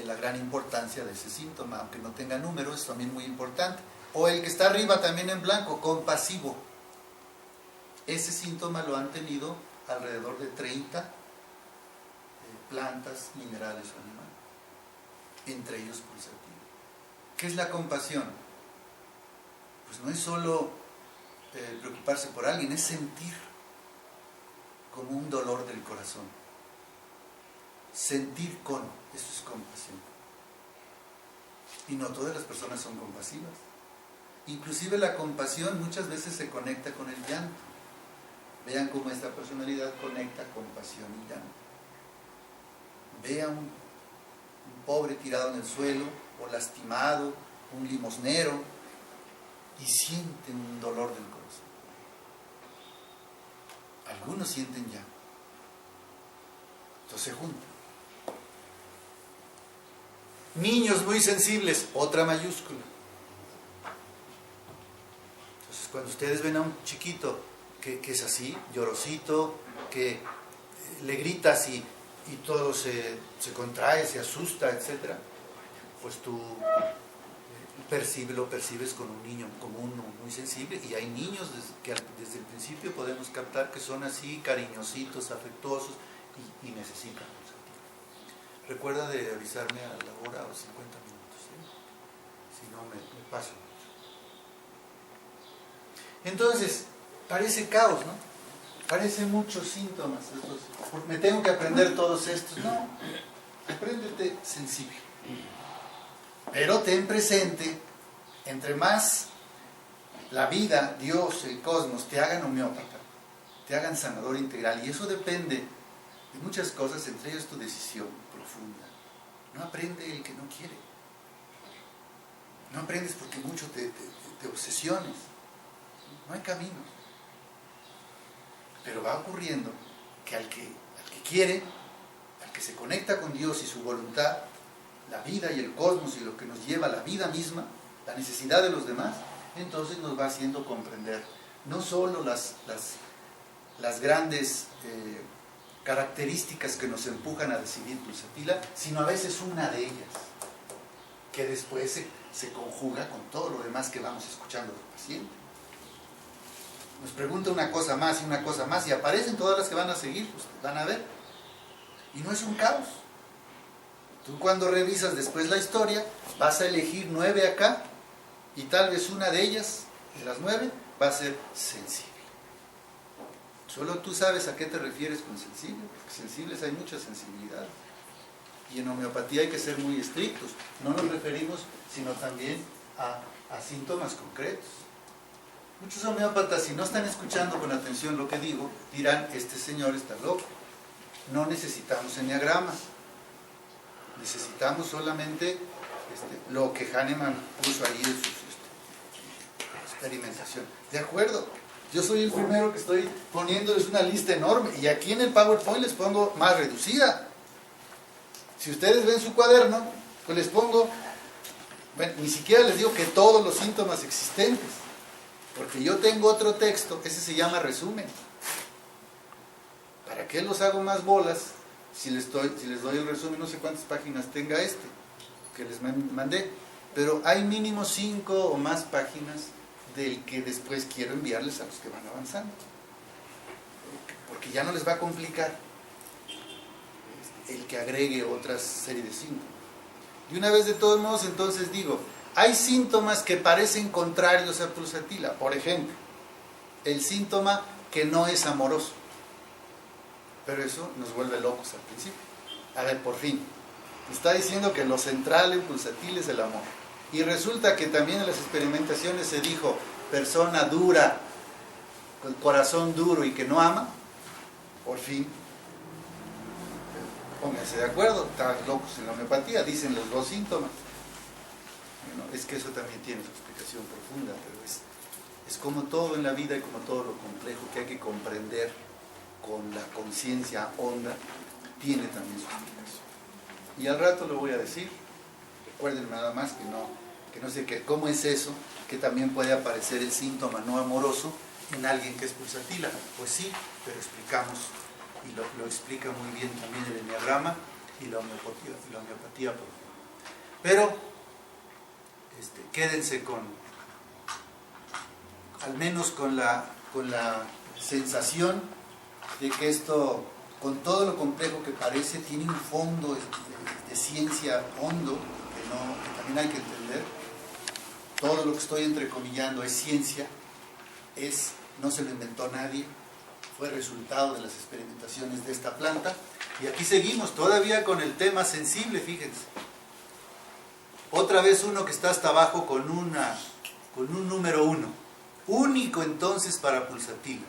la gran importancia de ese síntoma, aunque no tenga número, es también muy importante. O el que está arriba también en blanco, compasivo. Ese síntoma lo han tenido alrededor de 30 plantas, minerales o animales, entre ellos pulsatilo. ¿Qué es la compasión? Pues no es solo preocuparse por alguien, es sentir como un dolor del corazón. Sentir con, eso es compasión. Y no todas las personas son compasivas. Inclusive la compasión muchas veces se conecta con el llanto. Vean cómo esta personalidad conecta compasión y llanto. Vea un pobre tirado en el suelo, o lastimado, un limosnero, y siente un dolor del corazón. Algunos sienten llanto. Entonces se juntan. Niños muy sensibles, otra mayúscula. Entonces cuando ustedes ven a un chiquito que es así, llorosito, que le gritas y todo se contrae, se asusta, etc., pues tú lo percibes con un niño común, muy sensible, y hay niños que desde el principio podemos captar que son así, cariñositos, afectuosos, y necesitan. Recuerda de avisarme a la hora o 50 minutos, ¿sí? Si no me paso. Entonces, parece caos, ¿no? Parecen muchos síntomas. Me tengo que aprender todos estos. No, apréndete sensible. Pero ten presente, entre más la vida, Dios, el cosmos, te hagan homeópata, te hagan sanador integral, y eso depende de muchas cosas, entre ellas tu decisión profunda. No aprende el que no quiere. No aprendes porque mucho te obsesiones. No hay camino. Pero va ocurriendo que al que quiere, al que se conecta con Dios y su voluntad, la vida y el cosmos y lo que nos lleva a la vida misma, la necesidad de los demás, entonces nos va haciendo comprender no solo las grandes características que nos empujan a decidir pulsatila, sino a veces una de ellas, que después se conjuga con todo lo demás que vamos escuchando del paciente. Nos pregunta una cosa más y una cosa más, y aparecen todas las que van a seguir, pues van a ver. Y no es un caos. Tú cuando revisas después la historia, vas a elegir 9 acá, y tal vez una de ellas, de las 9, va a ser sensible. Solo tú sabes a qué te refieres con sensible, porque sensibles hay mucha sensibilidad. Y en homeopatía hay que ser muy estrictos. No nos referimos, sino también a síntomas concretos. Muchos homeópatas, si no están escuchando con atención lo que digo, dirán, este señor está loco. No necesitamos enneagrama. Necesitamos solamente lo que Hahnemann puso ahí en su experimentación. De acuerdo, yo soy el primero que estoy poniéndoles una lista enorme, y aquí en el PowerPoint les pongo más reducida. Si ustedes ven su cuaderno, pues les pongo, bueno, ni siquiera les digo que todos los síntomas existentes, porque yo tengo otro texto, ese se llama resumen. ¿Para qué los hago más bolas si les doy el resumen? No sé cuántas páginas tenga que les mandé, pero hay mínimo 5 o más páginas del que después quiero enviarles a los que van avanzando, porque ya no les va a complicar el que agregue otra serie de síntomas. De una vez, de todos modos, entonces digo, hay síntomas que parecen contrarios a pulsatila. Por ejemplo, el síntoma que no es amoroso, pero eso nos vuelve locos al principio. A ver, por fin, está diciendo que lo central en pulsatila es el amor, y resulta que también en las experimentaciones se dijo persona dura, con corazón duro y que no ama. Por fin, pónganse de acuerdo, están locos en la homeopatía, dicen los 2 síntomas. Bueno, es que eso también tiene su explicación profunda, pero es como todo en la vida y como todo lo complejo que hay que comprender con la conciencia honda, tiene también su explicación. Y al rato lo voy a decir. Recuerden nada más que no sé cómo es eso, que también puede aparecer el síntoma no amoroso en alguien que es pulsatila. Pues sí, pero explicamos, y lo explica muy bien también el enneagrama y la homeopatía profunda. Pero quédense con al menos con la sensación de que esto, con todo lo complejo que parece, tiene un fondo de ciencia hondo, que también hay que entender. Todo lo que estoy entrecomillando es ciencia, no se lo inventó nadie, fue resultado de las experimentaciones de esta planta. Y aquí seguimos todavía con el tema sensible, fíjense. Otra vez uno que está hasta abajo con un número 1, único entonces para pulsatila.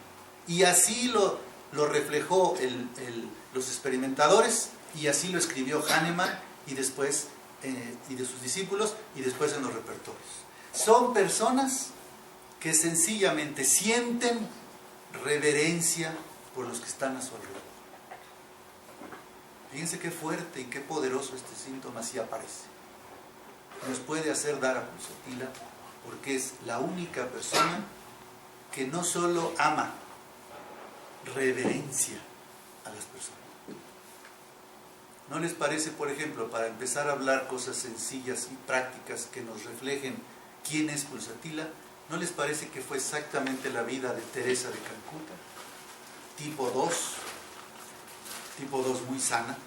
Y así lo reflejó los experimentadores, y así lo escribió Hahnemann y después y de sus discípulos, y después en los repertorios. Son personas que sencillamente sienten reverencia por los que están a su alrededor. Fíjense qué fuerte y qué poderoso este síntoma si aparece. Nos puede hacer dar a pulsatila porque es la única persona que no solo ama, reverencia a las personas. ¿No les parece, por ejemplo, para empezar a hablar cosas sencillas y prácticas que nos reflejen quién es pulsatila, ¿no les parece que fue exactamente la vida de Teresa de Calcuta? Tipo 2 muy sana.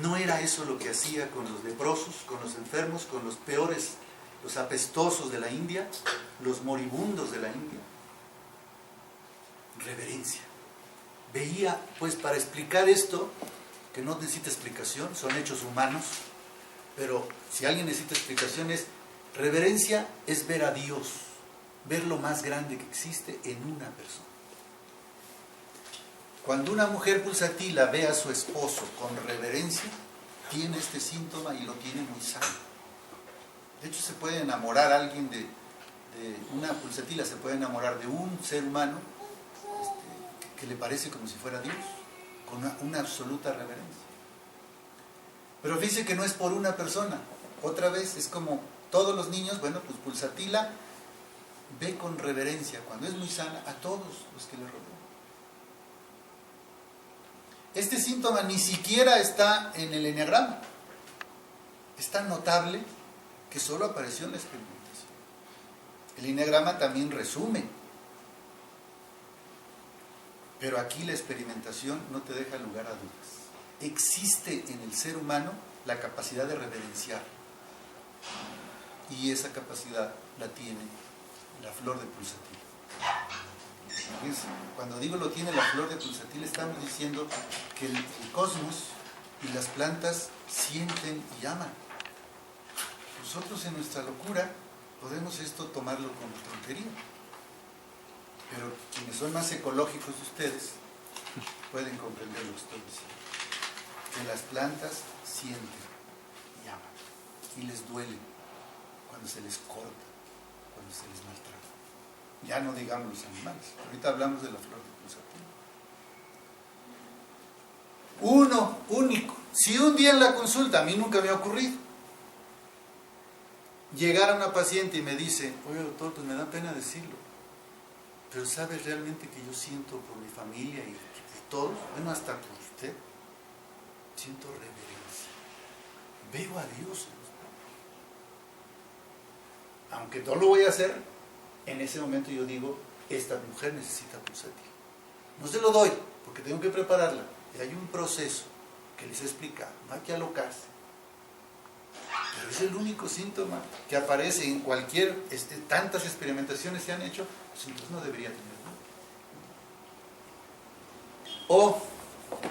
¿No era eso lo que hacía con los leprosos, con los enfermos, con los peores, los apestosos de la India, los moribundos de la India? Reverencia. Veía, pues, para explicar esto, que no necesita explicación, son hechos humanos, pero si alguien necesita explicaciones, reverencia es ver a Dios, ver lo más grande que existe en una persona. Cuando una mujer pulsatila ve a su esposo con reverencia, tiene este síntoma y lo tiene muy sano. De hecho, se puede enamorar a alguien de una pulsatila, se puede enamorar de un ser humano que le parece como si fuera Dios, con una absoluta reverencia. Pero fíjense que no es por una persona. Otra vez, es como todos los niños, bueno, pues pulsatila ve con reverencia, cuando es muy sana, a todos los que le rodean. Este síntoma ni siquiera está en el eneagrama. Es tan notable que solo apareció en la experimentación. El eneagrama también resume. Pero aquí la experimentación no te deja lugar a dudas. Existe en el ser humano la capacidad de reverenciar. Y esa capacidad la tiene la flor de pulsatila. Cuando digo lo tiene la flor de pulsatila, estamos diciendo que el cosmos y las plantas sienten y aman. Nosotros en nuestra locura podemos esto tomarlo como tontería. Pero quienes son más ecológicos de ustedes pueden comprender lo que estoy diciendo. Que las plantas sienten y aman. Y les duele cuando se les corta, cuando se les maltrata. Ya no digamos los animales. Ahorita hablamos de la flor de pulsatila. Uno, único. Si un día en la consulta, a mí nunca me ha ocurrido, llegara una paciente y me dice, oye doctor, pues me da pena decirlo, pero ¿sabes realmente que yo siento por mi familia y por todos? Bueno, hasta por usted. Siento reverencia. Veo a Dios en usted. Aunque no lo voy a hacer, en ese momento yo digo, esta mujer necesita pulsatila. No se lo doy, porque tengo que prepararla. Y hay un proceso que les he explicado. No hay que alocarse. Pero es el único síntoma que aparece en cualquier, tantas experimentaciones se han hecho, pues entonces no debería tener nada. O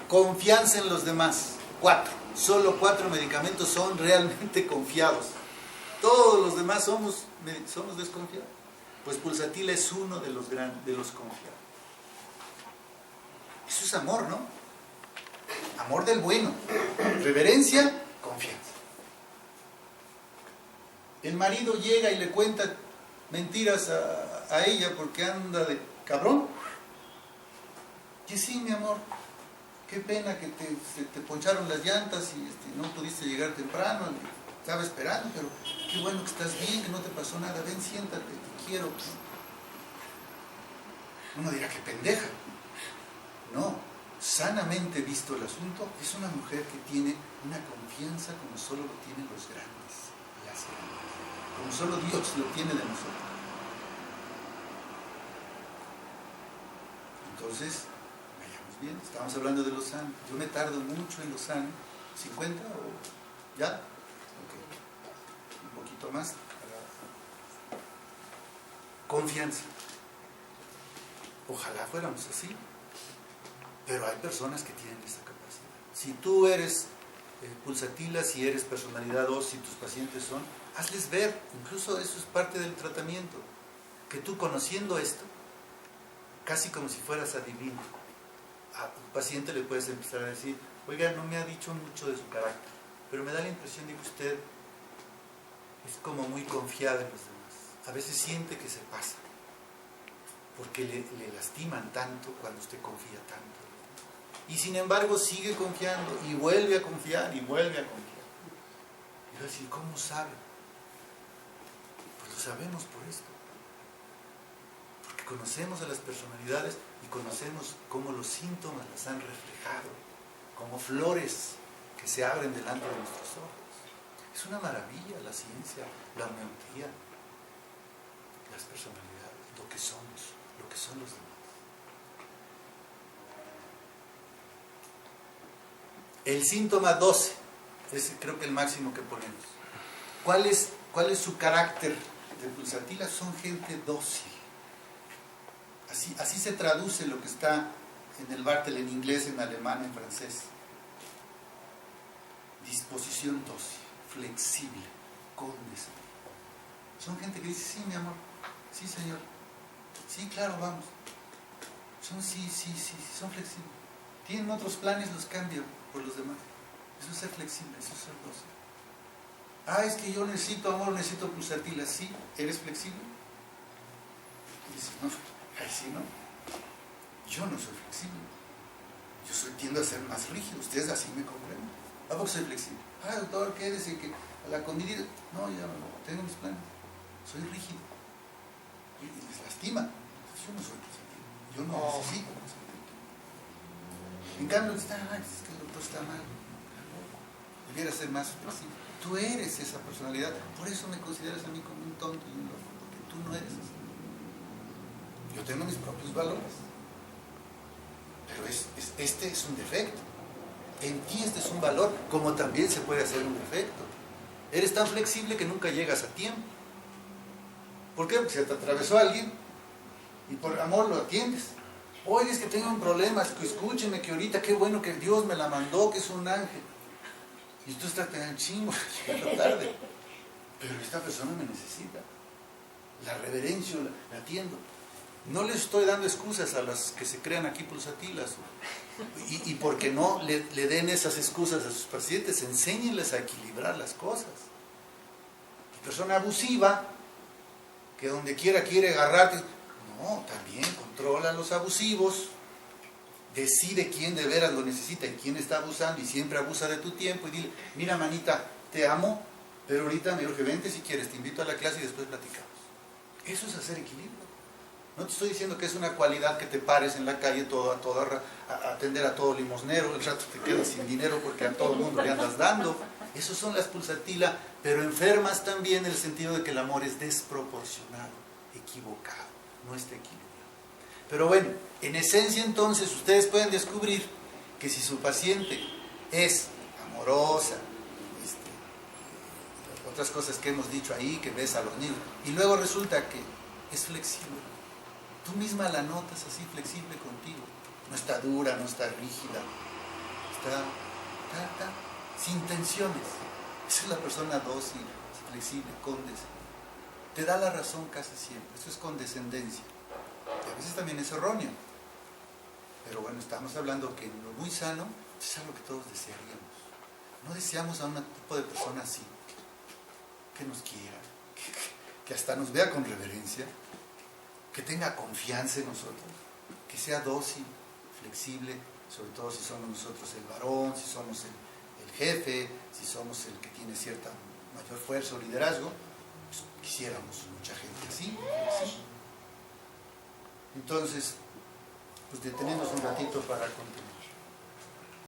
confianza en los demás. 4. Solo 4 medicamentos son realmente confiados. Todos los demás somos desconfiados. Pues pulsatila es uno de los confiados. Eso es amor, ¿no? Amor del bueno. Reverencia, confianza. El marido llega y le cuenta mentiras a ella porque anda de cabrón. Que sí, mi amor, qué pena que te poncharon las llantas y no pudiste llegar temprano, estaba esperando, pero qué bueno que estás bien, que no te pasó nada, ven, siéntate, te quiero. Uno dirá, qué pendeja. No, sanamente visto el asunto, es una mujer que tiene una confianza como solo lo tienen los grandes, las grandes, como solo Dios lo tiene de nosotros. Entonces, vayamos bien, estamos hablando de lo sano. Yo me tardo mucho en lo sano. ¿50 o ya? Ok. Un poquito más. Confianza. Ojalá fuéramos así. Pero hay personas que tienen esa capacidad. Si tú eres pulsatila, si eres personalidad 2, si tus pacientes son, hazles ver, incluso eso es parte del tratamiento, que tú conociendo esto, casi como si fueras adivino, a tu paciente le puedes empezar a decir, oiga, no me ha dicho mucho de su carácter, pero me da la impresión de que usted es como muy confiada en los demás. A veces siente que se pasa, porque le lastiman tanto cuando usted confía tanto. Y sin embargo sigue confiando y vuelve a confiar y vuelve a confiar. Y va a decir, ¿cómo sabe? Pues lo sabemos por esto. Porque conocemos a las personalidades y conocemos cómo los síntomas las han reflejado, como flores que se abren delante de nuestros ojos. Es una maravilla la ciencia, la homeopatía, las personalidades, lo que somos, lo que son los demás. El síntoma 12, es creo que el máximo que ponemos. ¿Cuál es su carácter de pulsatila? Son gente dócil. Así se traduce lo que está en el Bartel en inglés, en alemán, en francés. Disposición dócil, flexible, condescendiente. Son gente que dice, sí, mi amor, sí, señor, sí, claro, vamos. Son son flexibles. Tienen otros planes, los cambian por los demás. Eso es ser flexible, eso es ser dócil. Ah, es que yo necesito amor, necesito pulsatila. ¿Sí? ¿Eres flexible? Y dice, no, ahí sí no. Yo no soy flexible. Yo tiendo a ser más rígido. Ustedes así me comprenden. ¿A poco soy flexible? Ah, doctor, quédese que a la comida. No, ya no, tengo mis planes. Soy rígido. Y les lastima. Yo no soy flexible. Yo no necesito flexible. En cambio, es que el doctor está mal. Debiera ser más flexible. Tú eres esa personalidad. Por eso me consideras a mí como un tonto y un loco. Porque tú no eres así. Yo tengo mis propios valores. Pero este es un defecto. En ti este es un valor, como también se puede hacer un defecto. Eres tan flexible que nunca llegas a tiempo. ¿Por qué? Porque se te atravesó alguien y por amor lo atiendes. Oye, es que tengo un problema, escúcheme que ahorita qué bueno que Dios me la mandó, que es un ángel. Y tú estás tan chingo, llega tarde. Pero esta persona me necesita. La reverencio, la atiendo. No les estoy dando excusas a las que se crean aquí pulsatilas. Y porque no le den esas excusas a sus pacientes, enséñenles a equilibrar las cosas. La persona abusiva, que donde quiera quiere agarrarte, no, también controla a los abusivos, decide quién de veras lo necesita y quién está abusando y siempre abusa de tu tiempo y dile, mira manita, te amo, pero ahorita me urge, vente si quieres, te invito a la clase y después platicamos. Eso es hacer equilibrio. No te estoy diciendo que es una cualidad que te pares en la calle a atender a todo limosnero, el rato te quedas sin dinero porque a todo el mundo le andas dando. Esas son las pulsatila, pero enfermas también en el sentido de que el amor es desproporcionado, equivocado, no está equilibrado. Pero bueno, en esencia entonces ustedes pueden descubrir que si su paciente es amorosa, otras cosas que hemos dicho ahí, que ves a los niños, y luego resulta que es flexible, tú misma la notas así flexible contigo, no está dura, no está rígida, está sin tensiones. Esa es la persona dócil, flexible, condescendiente. Te da la razón casi siempre, eso es condescendencia. Y a veces también es erróneo. Pero bueno, estamos hablando que en lo muy sano es algo que todos desearíamos. No deseamos a un tipo de persona así, que nos quiera, que hasta nos vea con reverencia, que tenga confianza en nosotros, que sea dócil, flexible, sobre todo si somos nosotros el varón, si somos el jefe, si somos el que tiene cierta mayor fuerza o liderazgo, pues quisiéramos mucha gente así. Entonces, pues detenemos un ratito para continuar.